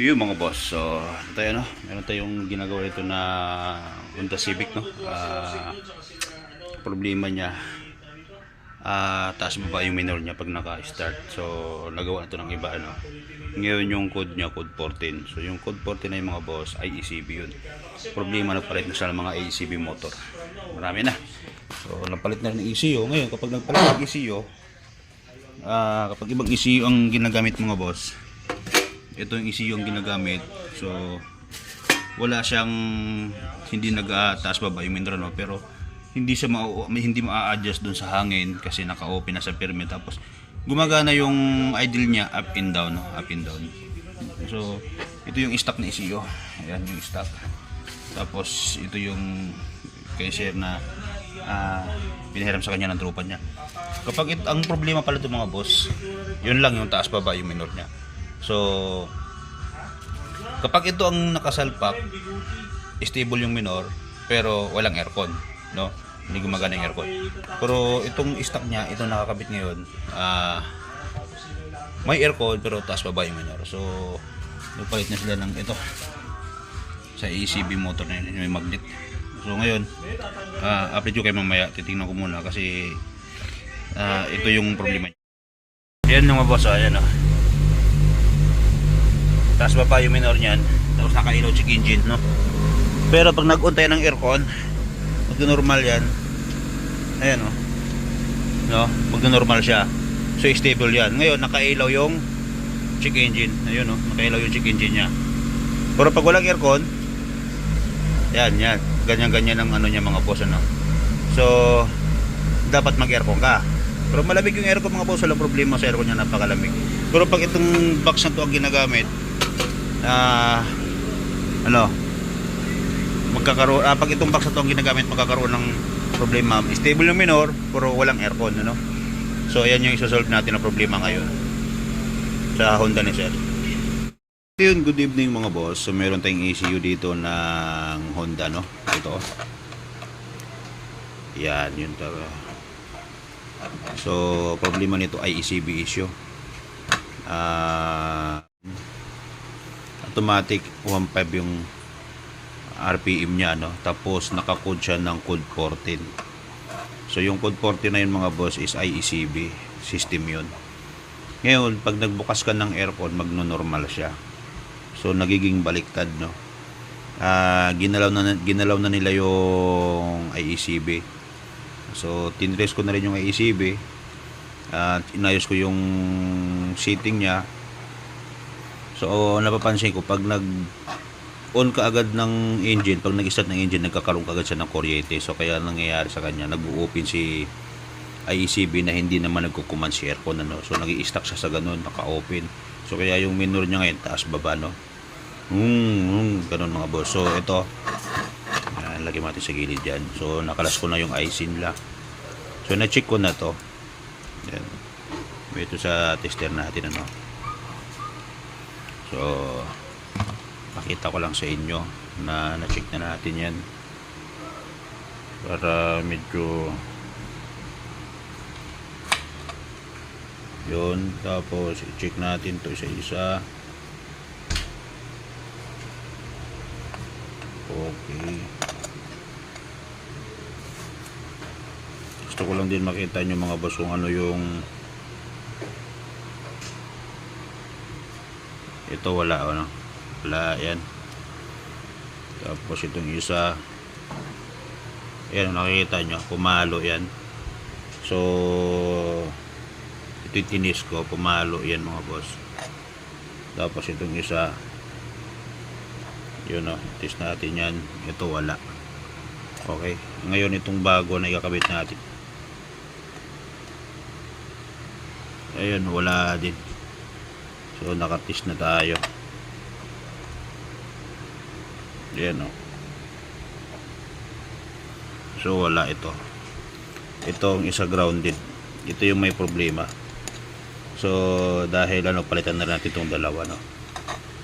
Yung mga boss, so tayo meron tayong ginagawa ito na Honda Civic problema niya, taas baba yung minor niya pag naka-start. So nagawa ito ng iba Ngayon yung code niya, code 14. So yung code 14 na yung mga boss ay ECB yun. Problema na palit na sa mga ECB motor. Marami na. So napalit na rin ng ECU. Ngayon kapag nagpalit ng ECU, kapag ibang ECU ang ginagamit mga boss, ito yung ECU yung ginagamit. So wala siyang, hindi nag-taas baba yung minor, pero hindi siya hindi ma-adjust doon sa hangin kasi naka-open na sa permit. Tapos gumagana yung idle niya up and down, up and down. So ito yung stock na ECU. Ayan yung stock. Tapos ito yung kay sir na pinahiram sa kanya ng tropa niya. Kapag ang problema pala ito mga boss, yun lang yung taas baba yung minor niya. So kapag ito ang nakasalpak, stable yung minor pero walang aircon, hindi gumagana yung aircon. Pero itong stock niya, ito nakakabit ngayon, may aircon pero taas baba yung minor. So nagpalit na sila ng ito sa ECB motor na yun, may magnet. So ngayon, update ko kayo mamaya, titingnan ko muna kasi ito yung problema niya. Ayan mga boss, ayan taas baba yung minor niyan, tapos naka-ilaw check engine, pero pag nag-on tayo ng aircon, mag-normal yan, ayan mag-normal siya, so stable yan. Ngayon naka-ilaw yung check engine, ayun naka-ilaw yung check engine niya. Pero pag walang aircon, yan, ganyan-ganyan ang niya mga boss, so dapat mag-aircon ka. Pero malamig yung aircon mga boss, walang problema sa aircon niya, napakalamig. Pero pag itong box na to ang ginagamit, magkakaroon, pag itong box na to ang ginagamit, magkakaroon ng problema. Stable yung minor pero walang aircon, so ayan yung isosolve natin na problema ngayon sa Honda ni sir. Yun, good evening mga boss. So meron tayong ECU dito ng Honda, ito yan, yun talaga. So problema nito ay ECB issue. Automatic 1.5 yung RPM niya, tapos naka-code siya ng code 14. So yung code 14 na yun mga boss is IECB system yun. Ngayon pag nagbukas ka ng aircon, magno-normal siya. So nagiging baliktad, ginalaw na nila yung IECB. So tinrace ko na rin yung IECB at inayos ko yung setting niya. So napapansin ko pag nag-on ka agad ng engine, pag nag-start ng engine, nagkakaroon ka agad siya ng kuryente. So kaya nangyayari sa kanya, nag-open si IECB na hindi naman nagko-command si aircon, so nag-i-stack siya sa ganun, naka-open. So kaya yung minor niya ngayon taas baba, ganun mga boss. So ito, lagyan natin sa gilid yan. So nakalas ko na yung IC nila. So na-check ko na to. Yan. Ito sa tester natin, So pakita ko lang sa inyo na na-check na natin yan para medyo yun. Tapos i-check natin to isa-isa. Okay, gusto ko lang din makita nyo mga boss kung ano yung ito, wala yan. Tapos itong isa, yan, nakikita nyo, pumalo yan. So ito tinis ko, pumalo yan mga boss. Tapos itong isa, yun, test natin yan. Ito wala. Okay, ngayon itong bago na ikakabit natin, ayun, wala din. So nakatest na tayo. Yan, so wala ito. Itong isa grounded. Ito yung may problema. So dahil palitan na natin itong dalawa,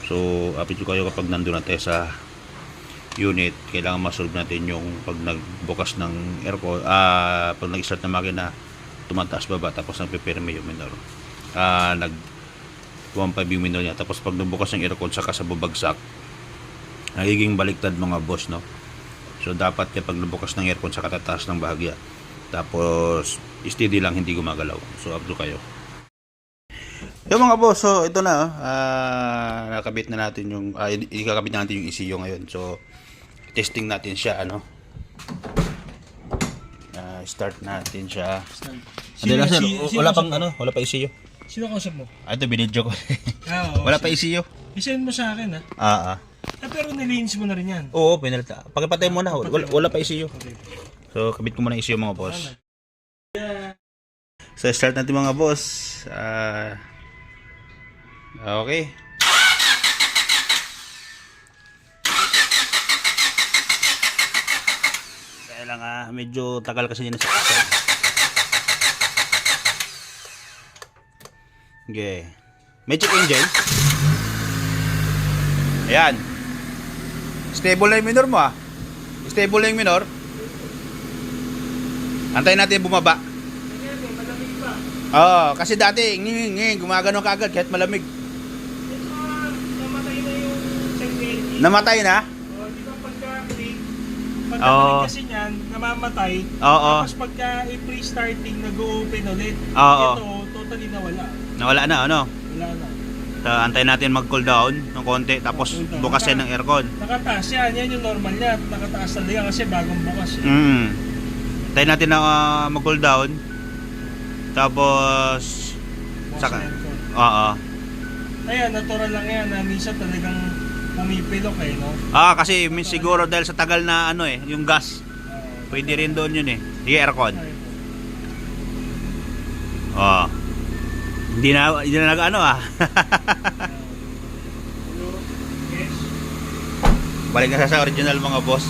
So update ko kayo kapag nandun natin sa unit. Kailangan masolve natin yung pag nagbukas ng aircon, pag nag-start na makina, tumataas baba, tapos nagpe-perme yung minor. 1.5 yung minor niya. Tapos pag nabukas ng aircon saka sa bubagsak, nagiging baliktad mga boss, no? So dapat kapag nabukas ng aircon saka tataas ng bahagya. Tapos steady lang, hindi gumagalaw. So abdo kayo. Yung mga boss, so ito na, nakabit na natin yung ikakabit natin yung ECU ngayon. So testing natin siya, ano. Start natin siya. Hindi lang sir, wala pang ano, wala pa ECU. Sino kausap mo? Ito binidyo ko. Oo. Wala pa ECU. I-send mo sa akin ha. Pero nilinis mo na rin yan. Oo, pinalta. Pagkapatay mo na, wala pa ECU. So kabit ko muna ECU mga boss. So start natin mga boss. Okay. Kaya lang medyo tagal kasi yun sa start. Okay. May check engine. Ayan. Stable na yung minor mo Stable na yung minor. Antayin natin bumaba. Oo, kasi dati gumagano ka agad kahit malamig. Namatay na yung check engine. Namatay na? Di ba pagka-click, pagka-click kasi niyan, namamatay. Oo. Tapos pagka i-pre-starting, nag-open ulit. Oo. Ito, totally nawala. Nawala na, ano? Wala na. So, antayin natin mag-cool down ng konti, tapos Cool down. bukasin ng aircon. Nakataas yan. Yan yung normal niya. Nakataas talaga kasi bagong bukas. Antayin natin na mag-cool down. Tapos saka, oo. Ayan, natural lang yan. Minsan talagang pumipilok no? Kasi siguro dahil sa tagal na ano yung gas. Pwede rin doon yun Sige, aircon. Hindi na nag-ano Yes. Balik na sa original mga boss.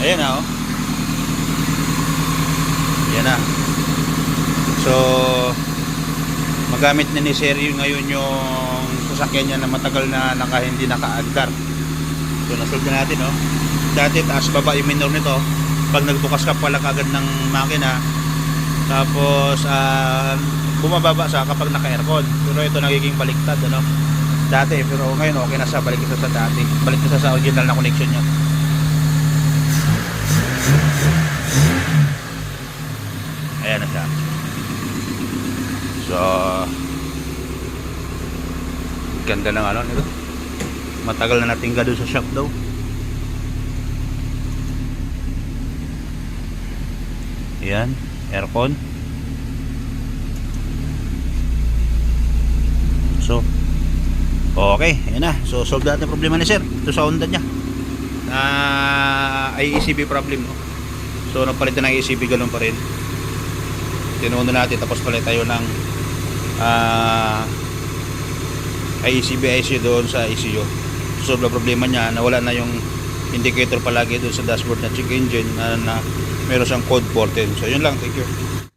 Ayan Ayan na. So magamit na ni Sir ngayon yung sasakyan niya na matagal na hindi nakaandar. So nasolve na natin Dati taas baba yung minor nito. Pag nagbukas ka pala kagad ng makina, tapos bumababa siya kapag naka-aircon. Pero ito nagiging baliktad dati, pero ngayon okay na siya, balik na sa dati. Balik na sa original na connection niya. Ayan na siya. So ganda ng nito. Matagal na natingga doon sa shop daw. Ayan, aircon. So, okay, ayan na. So, solve natin problema ni Sir. Ito sa Honda niya. Ay ECB problem. So, napalitan ng ECB, ganun pa rin. Tinuno natin, tapos palit tayo ng IECB IC doon sa ECU. Solve na problema niya. Nawala na yung indicator palagi doon sa dashboard na check engine na meron siyang code 14. So, yun lang. Thank you.